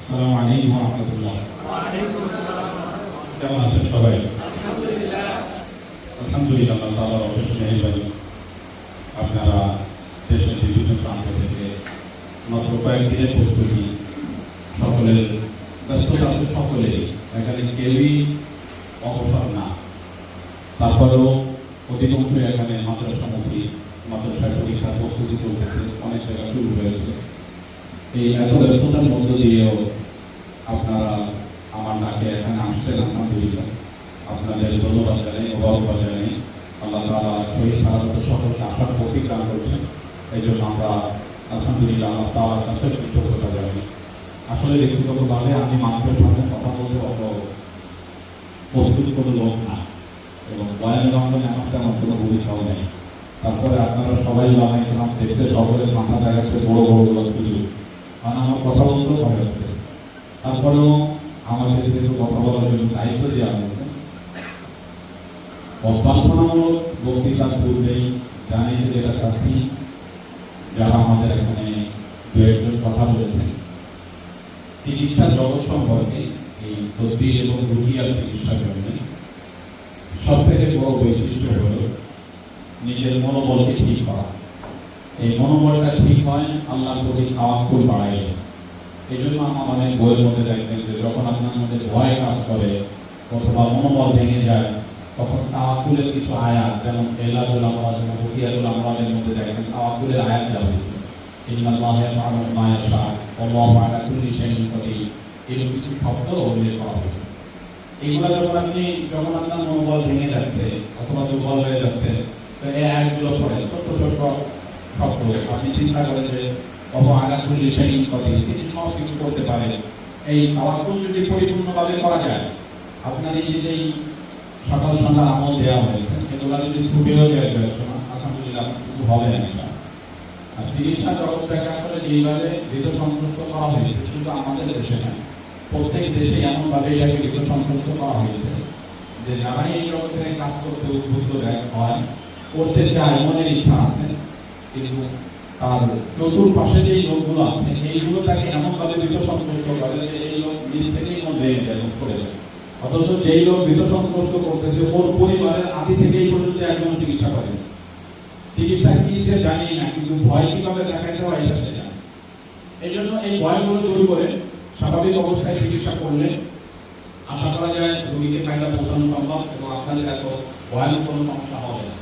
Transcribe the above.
আসসালামু আলাইকুম ওয়া রাহমাতুল্লাহ। কেমন আছেন সবাই? আলহামদুলিল্লাহ, আল্লাহ তাআলার অশেষ মেহেরবানি। আপনারা দেশের বিভিন্ন প্রান্ত থেকে মাত্র কয়েকদিনের প্রস্তুতি, সকলের ব্যস্ততা আছে, সকলেই এখানে কেউই অবসর না। তারপরেও অধিকাংশ এখানে মাদ্রাসামুখী, মাদ্রাসায় পরীক্ষার প্রস্তুতি চলতেছে, অনেক জায়গা শুরু হয়েছে। এই এত ব্যস্ততার মধ্য দিয়েও আপনারা আমার ডাকে এখানে আসছেন, আলহামদুলিল্লাহ। আপনাদের ধন্যবাদ জানাই, মোবারকবাদ জানাই। আল্লাহ তাআলা শহীদ সালামত সকলকে আসার তৌফিক দান করছেন। এই জন্য আমরা আলহামদুলিল্লাহ আল্লাহ তাআলার কাছে কৃতজ্ঞতা জানাই। আসলে ব্যক্তিগতভাবে আমি মানুষের সামনে কথা বলতে অত প্রস্তুত কোনো লোক না, এবং বয়ানের অঙ্গনে আমার তেমন কোনো ভূমিকাও নেই। তারপরে আপনারা সবাই আমার ইসলাম দেখতে সকলের মাথা দেখাচ্ছে বড় বড় গুলো, কারণ আমার কথা বলতেও ভয় হচ্ছে। তারপরেও আমাদের কিছু কথা বলার জন্য দায়িত্ব দেওয়া হয়েছে। অভ্যর্থনামূলক বক্তৃতার পূর্বেই জানিয়ে যেটা চাচ্ছি, যারা আমাদের এখানে দু একজন কথা বলেছেন চিকিৎসার জগৎ সম্পর্কে, এই তদবির এবং রুগিয়ার চিকিৎসার জন্য সব থেকে বড় বৈশিষ্ট্য হল নিজের মনোবলকে ঠিক করা। এই মনোবলটা ঠিক হয় আল্লাহর প্রতি তাওয়াক্কুল বাড়াইলে। এই জন্য আমার অনেক বইয়ের মধ্যে দেখবেন যে যখন আপনার মধ্যে ভয় কাজ করে অথবা মনোবল ভেঙে যায়, তখন তাওয়াক্কুলের কিছু আয়াত, যেমন এলাদুল আমরাদ এবং রুকিয়াতুল আমরাদের মধ্যে দেখবেন তাওয়াক্কুলের আয়াত দেওয়া হয়েছে। ইন্নাল্লাহা ইয়াফআলু মা ইয়াশা ওয়াল্লাহু আলা কুল্লি শাইইন কাদির, এরকম কিছু শব্দ উল্লেখ করা হয়েছে। এইগুলো যখন আপনার মনোবল ভেঙে যাচ্ছে অথবা দুর্বল হয়ে যাচ্ছে, তো এই আয়াতগুলো পড়ে ছোট্ট ছোট্ট শব্দ, আপনি চিন্তা করেন যে তিনি সব কিছু করতে পারেন। এই তাওয়াক্কুল যদি পরিপূর্ণভাবে করা যায়, আপনার এই যে সকাল সন্ধ্যা আমল দেওয়া হয়েছে এগুলো যদি ছুটেও যায় আলহামদুলিল্লাহ কিছু হবে না। আর চিকিৎসা জগৎটাকে আসলে যেইভাবে হৃদ সন্তুষ্ট করা হয়েছে, শুধু আমাদের দেশে নয়, প্রত্যেক দেশে এমনভাবে এটাকে হৃদ সন্তুষ্ট করা হয়েছে যে যারাই এই জগতের কাজ করতে উদ্বুদ্ধ হয়, করতে চায়, মনের ইচ্ছা আছে, কিন্তু তার চতুর্পাশে যে লোকগুলো আছে এইগুলো তাকে এমনভাবে হৃদ সন্তুষ্ট করে যে এই লোক নিজ থেকেই মন ভেঙে যায়, করে যায়। অথচ যেই লোক হৃদ সন্তুষ্ট করতেছে ওর পরিবারের আদি থেকেই পর্যন্ত একজন চিকিৎসা করে। চিকিৎসা কি সে জানি না, কিন্তু ভয় কিভাবে দেখাইতে হয় এটা সে জানে। এই জন্য এই ভয়গুলো দূর করে স্বাভাবিক অবস্থায় চিকিৎসা করলে আশা করা যায় রোগীকে ফায়দা পৌঁছানো সম্ভব এবং আপনাদের এত ভয়ানক কোনো সমস্যা হবে না।